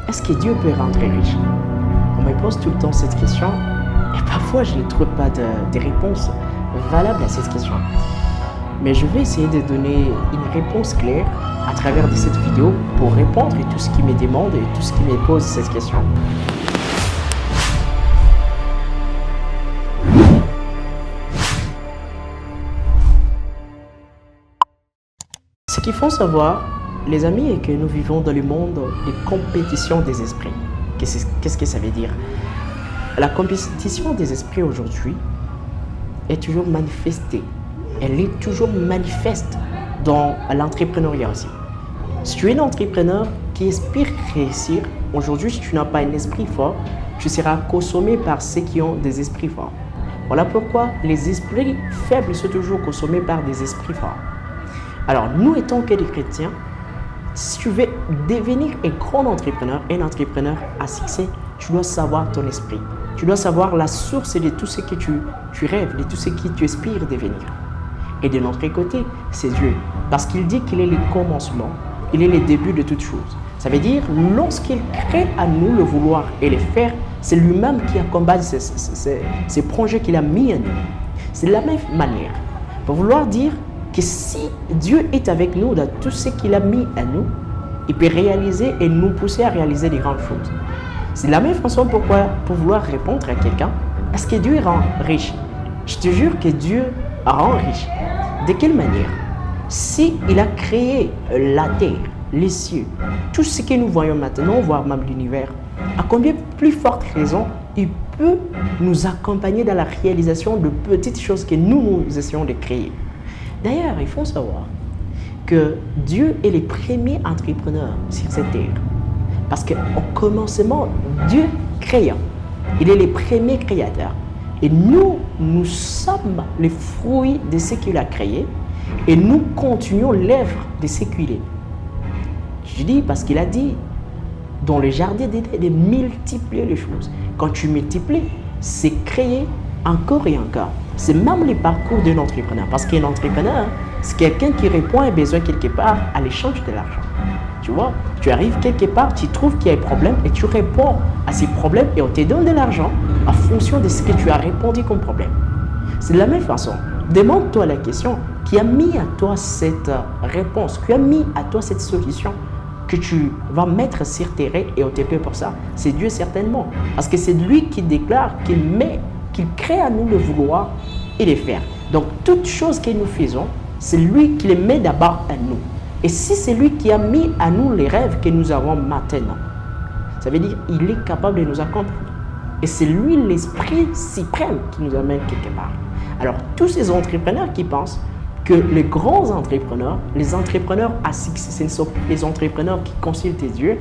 est-ce que Dieu peut rendre riche? On me pose tout le temps cette question et parfois je ne trouve pas de réponse valable à cette question. Mais je vais essayer de donner une réponse claire à travers de cette vidéo pour répondre à tout ce qui me demande et tout ce qui me pose cette question. Ce qu'il faut savoir, les amis, est que nous vivons dans le monde de compétition des esprits. Qu'est-ce que ça veut dire? La compétition des esprits aujourd'hui est toujours manifestée. Elle est toujours manifeste dans l'entrepreneuriat aussi. Si tu es un entrepreneur qui aspire réussir, aujourd'hui, si tu n'as pas un esprit fort, tu seras consommé par ceux qui ont des esprits forts. Voilà pourquoi les esprits faibles sont toujours consommés par des esprits forts. Alors, nous étant que des chrétiens, si tu veux devenir un grand entrepreneur, un entrepreneur à succès, tu dois savoir ton esprit. Tu dois savoir la source de tout ce que tu rêves, de tout ce que tu aspires devenir. Et de notre côté, c'est Dieu. Parce qu'il dit qu'il est le commencement, il est le début de toutes choses. Ça veut dire, lorsqu'il crée à nous le vouloir et le faire, c'est lui-même qui accompagne ces projets qu'il a mis à nous. C'est de la même manière. Pour vouloir dire que si Dieu est avec nous dans tout ce qu'il a mis à nous, il peut réaliser et nous pousser à réaliser des grandes choses. C'est de la même façon pour vouloir répondre à quelqu'un, est-ce que Dieu rend riche? Je te jure que Dieu rend riche. De quelle manière? Si il a créé la terre, les cieux, tout ce que nous voyons maintenant, voire même l'univers, à combien plus forte raison il peut nous accompagner dans la réalisation de petites choses que nous essayons de créer. D'ailleurs, il faut savoir que Dieu est le premier entrepreneur sur cette terre. Parce qu'au commencement, Dieu créa. Il est le premier créateur. Et nous sommes les fruits de ce qu'il a créé. Et nous continuons l'œuvre de ce qu'il est. Je dis parce qu'il a dit dans le jardin d'Éden de multiplier les choses. Quand tu multiplies, c'est créer encore et encore. C'est même le parcours d'un entrepreneur. Parce qu'un entrepreneur, c'est quelqu'un qui répond à un besoin quelque part à l'échange de l'argent. Tu vois, tu arrives quelque part, tu trouves qu'il y a un problème et tu réponds à ces problèmes et on te donne de l'argent en fonction de ce que tu as répondu comme problème. C'est de la même façon. Demande-toi la question qui a mis à toi cette réponse, qui a mis à toi cette solution que tu vas mettre sur terrain et on te paie pour ça. C'est Dieu certainement. Parce que c'est lui qui déclare qu'il crée à nous le vouloir et le faire. Donc, toutes choses que nous faisons, c'est lui qui les met d'abord à nous. Et si c'est lui qui a mis à nous les rêves que nous avons maintenant, ça veut dire qu'il est capable de nous accomplir. Et c'est lui l'esprit suprême qui nous amène quelque part. Alors, tous ces entrepreneurs qui pensent que les grands entrepreneurs, les entrepreneurs à succès, ce ne sont pas les entrepreneurs qui consultent Dieu,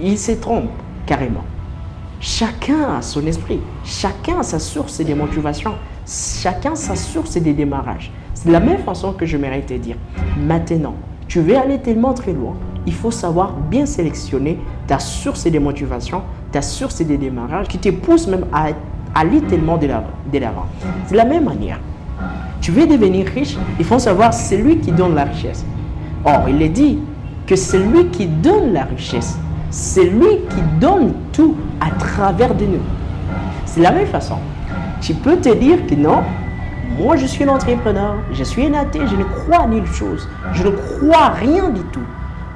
ils se trompent carrément. Chacun a son esprit, chacun a sa source de motivation, chacun a sa source de démarrage. C'est de la même façon que je m'aimerais te dire. Maintenant, tu veux aller tellement très loin, il faut savoir bien sélectionner ta source de motivation, ta source de démarrage qui te pousse même à aller tellement de l'avant. C'est de la même manière. Tu veux devenir riche, il faut savoir c'est lui qui donne la richesse. Or, il est dit que c'est lui qui donne la richesse. C'est lui qui donne tout à travers de nous. C'est de la même façon. Tu peux te dire que non, moi je suis un entrepreneur, je suis un athée, je ne crois nulle chose. Je ne crois rien du tout.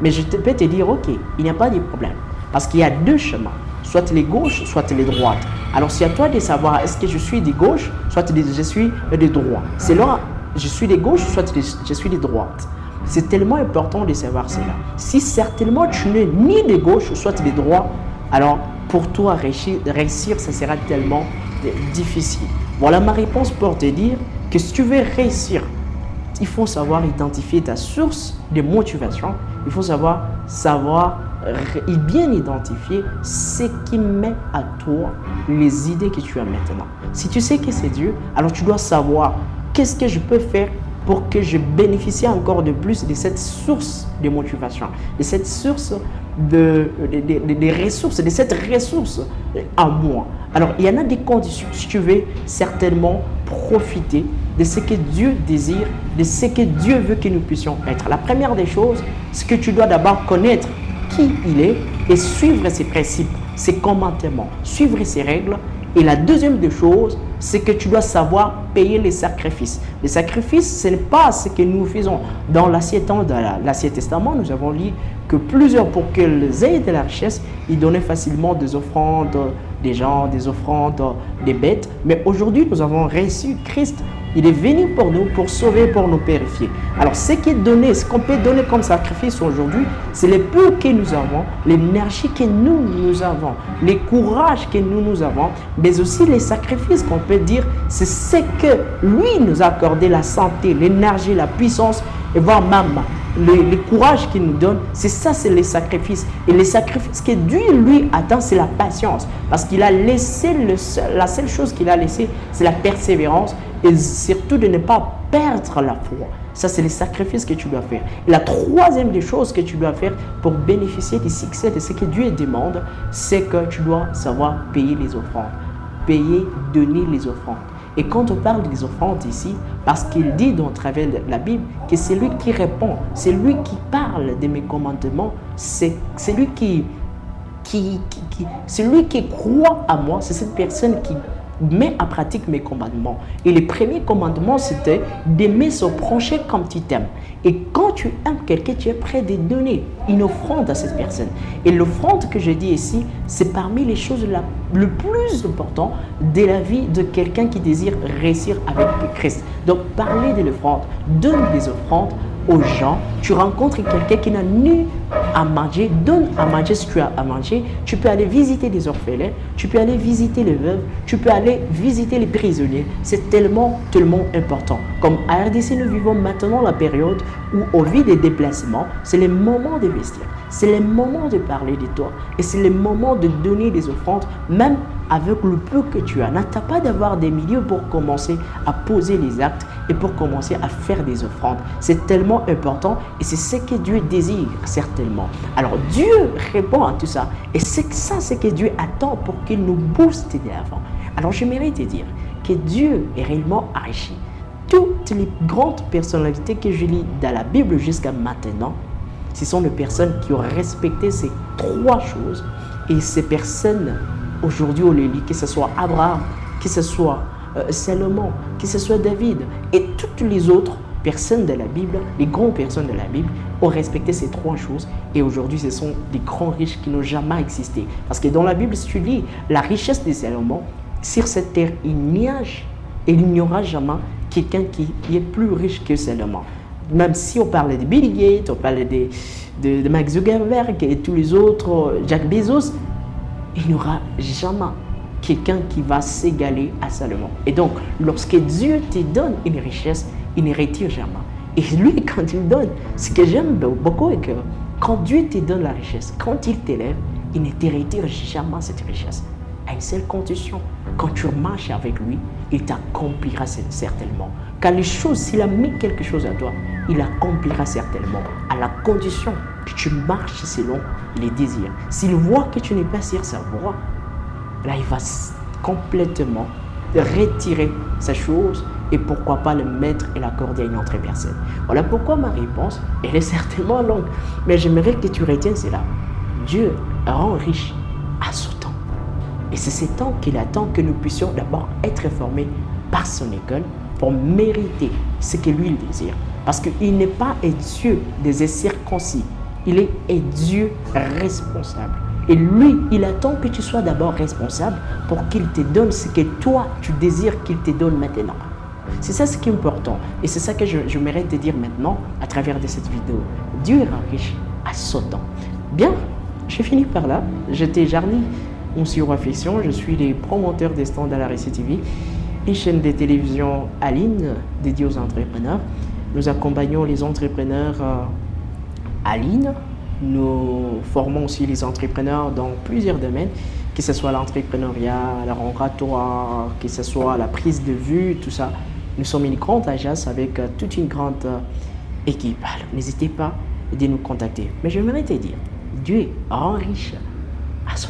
Mais je peux te dire, ok, il n'y a pas de problème. Parce qu'il y a deux chemins, soit les gauches, soit les droites. Alors c'est à toi de savoir, est-ce que je suis de gauche, soit je suis de droite. C'est là, je suis de gauche, soit je suis de droite. C'est tellement important de savoir cela. Si certainement tu n'es ni de gauche, soit de droite, alors pour toi réussir, ça sera tellement difficile. Voilà ma réponse pour te dire que si tu veux réussir, il faut savoir identifier ta source de motivation. Il faut savoir et bien identifier ce qui met à toi les idées que tu as maintenant. Si tu sais que c'est Dieu, alors tu dois savoir qu'est-ce que je peux faire pour que je bénéficie encore de plus de cette source de motivation, de cette source de ressources, de cette ressource à moi. Alors, il y en a des conditions. Si tu veux certainement profiter de ce que Dieu désire, de ce que Dieu veut que nous puissions être. La première des choses, c'est que tu dois d'abord connaître qui il est et suivre ses principes, ses commandements, suivre ses règles. Et la deuxième des choses, c'est que tu dois savoir payer les sacrifices. Les sacrifices, ce n'est pas ce que nous faisons. Dans l'Ancien Testament, nous avons lu que plusieurs, pour qu'ils aient de la richesse, ils donnaient facilement des offrandes, des gens, des offrandes, des bêtes. Mais aujourd'hui, nous avons reçu Christ. Il est venu pour nous, pour sauver, pour nous purifier. Alors, ce qui est donné, ce qu'on peut donner comme sacrifice aujourd'hui, c'est le peu que nous avons, l'énergie que nous avons, les courages que nous avons, mais aussi les sacrifices qu'on peut dire, c'est ce que lui nous a accordé, la santé, l'énergie, la puissance, et voire même le courage qu'il nous donne. C'est ça, c'est les sacrifices. Et les sacrifices que Dieu, lui, attend, c'est la patience. Parce qu'il a laissé, la seule chose qu'il a laissé, c'est la persévérance. Et surtout de ne pas perdre la foi. Ça, c'est les sacrifices que tu dois faire. Et la troisième des choses que tu dois faire pour bénéficier du succès de ce que Dieu demande, c'est que tu dois savoir payer les offrandes. Payer, donner les offrandes. Et quand on parle des offrandes ici, parce qu'il dit dans travers de la Bible que c'est lui qui répond, c'est lui qui parle de mes commandements, c'est lui celui qui croit à moi, c'est cette personne qui met en pratique mes commandements. Et le premier commandement, c'était d'aimer son prochain comme tu t'aimes. Et quand tu aimes quelqu'un, tu es prêt de donner une offrande à cette personne. Et l'offrande que je dis ici, c'est parmi les choses le plus important de la vie de quelqu'un qui désire réussir avec Christ. Donc, parler de l'offrande, donne des offrandes aux gens. Tu rencontres quelqu'un qui n'a ni à manger, donne à manger ce que tu as à manger. Tu peux aller visiter les orphelins, tu peux aller visiter les veuves, tu peux aller visiter les prisonniers. C'est tellement important. Comme à RDC, nous vivons maintenant la période où, au vu des déplacements, c'est le moment d'investir, c'est le moment de parler de toi et c'est le moment de donner des offrandes, même avec le peu que tu as. N'attends pas d'avoir des milliers pour commencer à poser les actes et pour commencer à faire des offrandes. C'est tellement important et c'est ce que Dieu désire certainement. Alors Dieu répond à tout ça et c'est ça ce que Dieu attend pour qu'il nous booste de l'avant. Alors j'aimerais te dire que Dieu est réellement enrichi. Toutes les grandes personnalités que je lis dans la Bible jusqu'à maintenant, ce sont des personnes qui ont respecté ces trois choses. Et ces personnes, aujourd'hui, on les lit, que ce soit Abraham, que ce soit Salomon, que ce soit David, et toutes les autres personnes de la Bible, les grandes personnes de la Bible, ont respecté ces trois choses. Et aujourd'hui, ce sont des grands riches qui n'ont jamais existé. Parce que dans la Bible, si tu lis la richesse de Salomon, sur cette terre, il n'y aura jamais quelqu'un qui est plus riche que Salomon. Même si on parlait de Bill Gates, on parlait de Mark Zuckerberg et tous les autres, Jack Bezos, il n'y aura jamais quelqu'un qui va s'égaler à Salomon. Et donc, lorsque Dieu te donne une richesse, il ne retire jamais. Et lui, quand il donne, ce que j'aime beaucoup est que quand Dieu te donne la richesse, quand il t'élève, il ne te retire jamais cette richesse. À une seule condition, quand tu marches avec lui, il t'accomplira certainement. Car les choses, s'il a mis quelque chose à toi, il accomplira certainement, à la condition que tu marches selon les désirs. S'il voit que tu n'es pas sur sa voie, là, il va complètement retirer sa chose et pourquoi pas le mettre et l'accorder à une autre personne. Voilà pourquoi ma réponse, elle est certainement longue, mais j'aimerais que tu retiennes cela. Dieu rend riche à son temps. Et c'est ce temps qu'il attend que nous puissions d'abord être formés par son école pour mériter ce que lui il désire. Parce qu'il n'est pas un Dieu des circoncis, il est un Dieu responsable. Et lui, il attend que tu sois d'abord responsable pour qu'il te donne ce que toi, tu désires qu'il te donne maintenant. C'est ça ce qui est important. Et c'est ça que je mérite de dire maintenant à travers de cette vidéo. Dieu est riche à son temps. Bien, j'ai fini par là. J'étais Jarny, Monsieur Réflexion. Je suis le promoteur des stands à la RDC TV, une chaîne de télévision en ligne dédiée aux entrepreneurs. Nous accompagnons les entrepreneurs en ligne. Nous formons aussi les entrepreneurs dans plusieurs domaines, que ce soit l'entrepreneuriat, la oratoire, que ce soit la prise de vue, tout ça. Nous sommes une grande agence avec toute une grande équipe. Alors, n'hésitez pas de nous contacter. Mais j'aimerais te dire, Dieu rend riche à son